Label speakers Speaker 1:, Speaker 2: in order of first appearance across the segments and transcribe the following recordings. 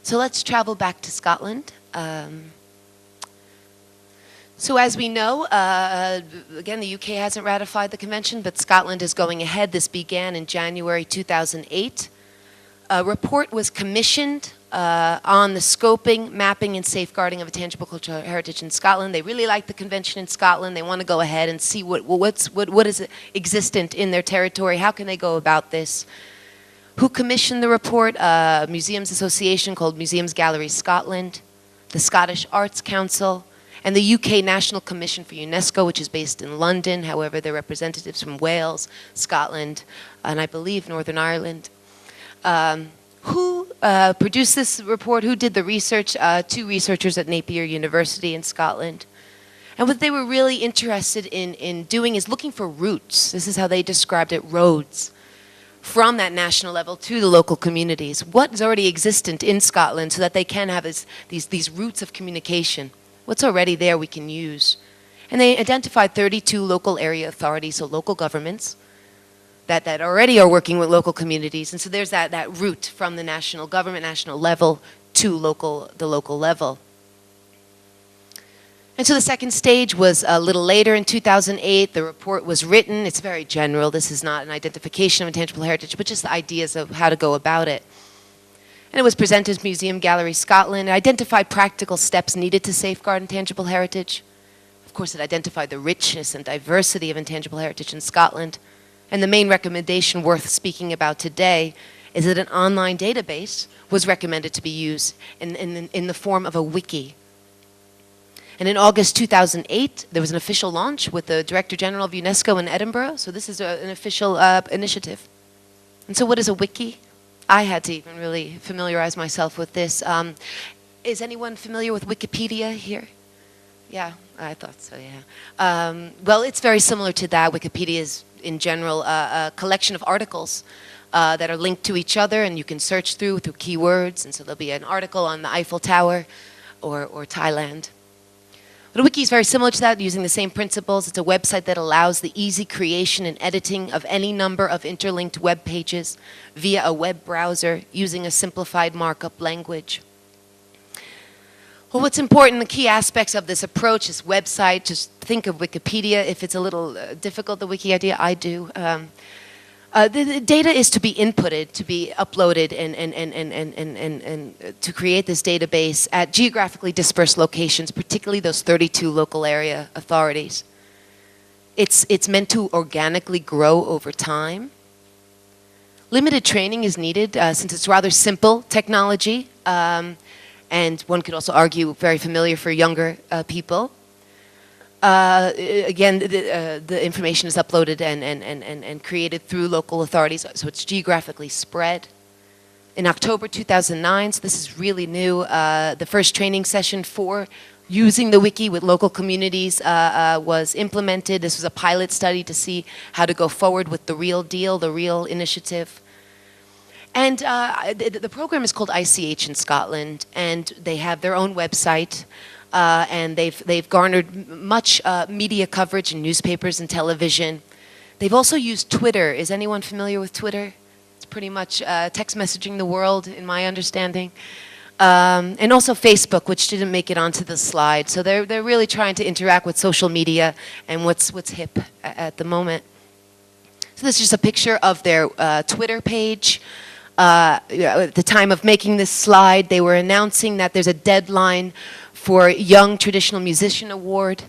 Speaker 1: So let's travel back to Scotland. So as we know, again, the UK hasn't ratified the convention, but Scotland is going ahead. This began in January 2008. A report was commissioned on the scoping, mapping, and safeguarding of intangible cultural heritage in Scotland. They really like the convention in Scotland. They want to go ahead and see what is existent in their territory. How can they go about this? Who commissioned the report? A museums association called Museums Galleries Scotland, the Scottish Arts Council, and the UK National Commission for UNESCO, which is based in London. However, there are representatives from Wales, Scotland, and I believe Northern Ireland. Who produced this report? Who did the research? Two researchers at Napier University in Scotland. And what they were really interested in doing is looking for roots. This is how they described it, roads, from that national level to the local communities. What is already existent in Scotland so that they can have these roots of communication? What's already there we can use? And they identified 32 local area authorities, so local governments, that already are working with local communities. And so there's that route from the national government, national level, to the local level. And so the second stage was a little later in 2008. The report was written. It's very general. This is not an identification of intangible heritage, but just the ideas of how to go about it. And it was presented to Museum Gallery Scotland. It identified practical steps needed to safeguard intangible heritage. Of course, it identified the richness and diversity of intangible heritage in Scotland. And the main recommendation worth speaking about today is that an online database was recommended to be used in the form of a wiki. And in August 2008, there was an official launch with the Director General of UNESCO in Edinburgh. So this is an official initiative. And so what is a wiki? I had to even really familiarize myself with this. Is anyone familiar with Wikipedia here? Yeah, I thought so, yeah. Well, it's very similar to that. Wikipedia is, in general, a collection of articles that are linked to each other, and you can search through keywords. And so there'll be an article on the Eiffel Tower or Thailand. But a wiki is very similar to that, using the same principles. It's a website that allows the easy creation and editing of any number of interlinked web pages via a web browser using a simplified markup language. Well, what's important, the key aspects of this approach, this website, just think of Wikipedia. If it's a little difficult, the wiki idea, I do. The data is to be inputted, to be uploaded, and to create this database at geographically dispersed locations, particularly those 32 local area authorities. It's meant to organically grow over time. Limited training is needed since it's rather simple technology, and one could also argue very familiar for younger people. Again, the information is uploaded and created through local authorities, so it's geographically spread. In October 2009, so this is really new, the first training session for using the wiki with local communities was implemented. This was a pilot study to see how to go forward with the real deal, the real initiative. And the program is called ICH in Scotland, and they have their own website. And they've garnered much media coverage in newspapers and television. They've also used Twitter. Is anyone familiar with Twitter? It's pretty much text messaging the world, in my understanding. And also Facebook, which didn't make it onto the slide. So they're really trying to interact with social media and what's hip at the moment. So this is just a picture of their Twitter page. At the time of making this slide, they were announcing that there's a deadline for Young Traditional Musician Award.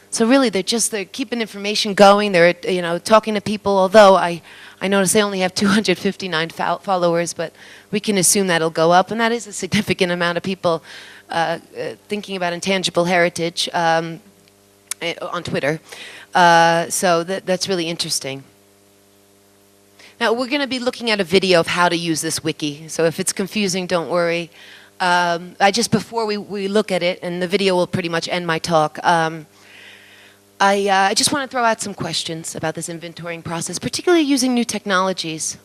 Speaker 1: So really, they're keeping information going. They're talking to people. Although I notice they only have 259 followers, but we can assume that'll go up, and that is a significant amount of people thinking about intangible heritage on Twitter. So that's really interesting. Now we're going to be looking at a video of how to use this wiki. So if it's confusing, don't worry. Before we look at it, and the video will pretty much end my talk, I just want to throw out some questions about this inventorying process, particularly using new technologies.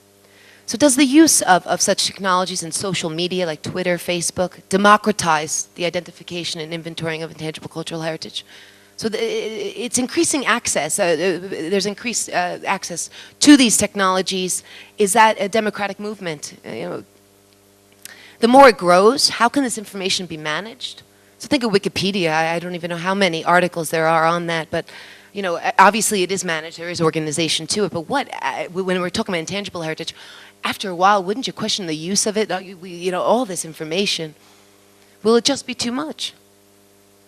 Speaker 1: So does the use of such technologies in social media like Twitter, Facebook, democratize the identification and inventorying of intangible cultural heritage? So it's increasing access. There's increased access to these technologies. Is that a democratic movement? The more it grows, how can this information be managed? So think of Wikipedia. I don't even know how many articles there are on that, but you know, obviously it is managed. There is organization to it. But when we're talking about intangible heritage, after a while, wouldn't you question the use of it? You know, all this information. Will it just be too much?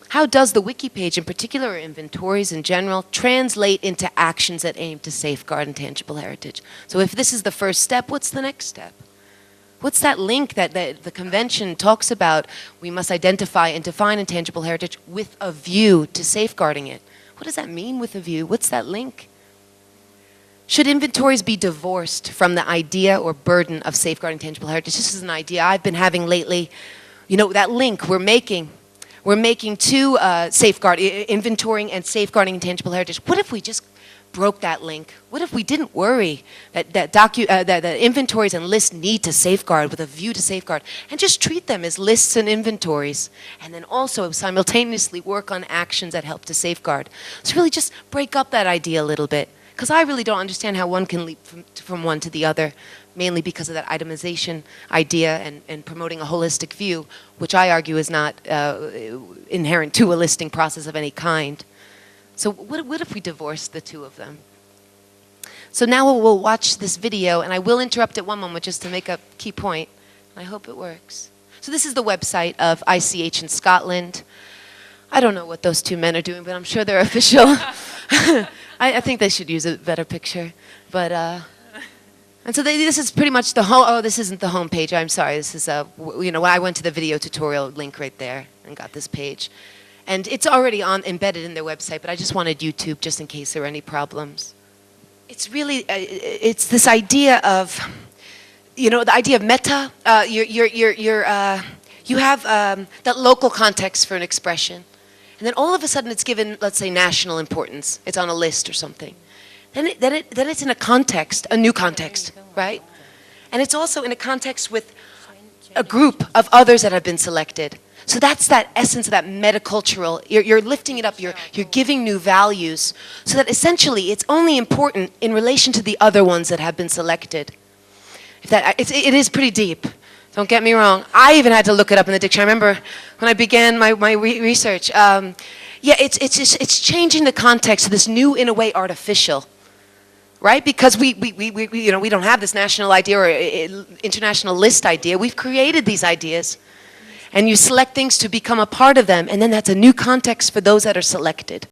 Speaker 1: How does the wiki page in particular, or inventories in general, translate into actions that aim to safeguard intangible heritage? So if this is the first step, what's the next step? What's that link that the convention talks about? We must identify and define intangible heritage with a view to safeguarding it. What does that mean, with a view? What's that link? Should inventories be divorced from the idea or burden of safeguarding tangible heritage? This is an idea I've been having lately. You know, that link we're making to inventorying and safeguarding intangible heritage. What if we just broke that link? What if we didn't worry that inventories and lists need to safeguard with a view to safeguard, and just treat them as lists and inventories, and then also simultaneously work on actions that help to safeguard? So really just break up that idea a little bit, because I really don't understand how one can leap from one to the other, mainly because of that itemization idea and promoting a holistic view, which I argue is not inherent to a listing process of any kind. So what if we divorced the two of them? So now we'll watch this video, and I will interrupt at one moment just to make a key point. I hope it works. So this is the website of ICH in Scotland. I don't know what those two men are doing, but I'm sure they're official. I think they should use a better picture. But and so this is pretty much the home. Oh, this isn't the home page. I'm sorry. This is you know, I went to the video tutorial link right there and got this page. And it's already embedded in their website, but I just wanted YouTube just in case there were any problems. It's really, it's this idea of, you know, the idea of meta. You have that local context for an expression. And then all of a sudden it's given, let's say, national importance. It's on a list or something. Then it's in a context, a new context, right? And it's also in a context with a group of others that have been selected. So that's that essence of that metacultural. You're lifting it up, you're giving new values, so that essentially it's only important in relation to the other ones that have been selected. It is pretty deep, don't get me wrong. I even had to look it up in the dictionary. I remember when I began my research. Yeah, it's changing the context of this new, in a way, artificial. Right? Because we don't have this national idea or international list idea. We've created these ideas. And you select things to become a part of them, and then that's a new context for those that are selected.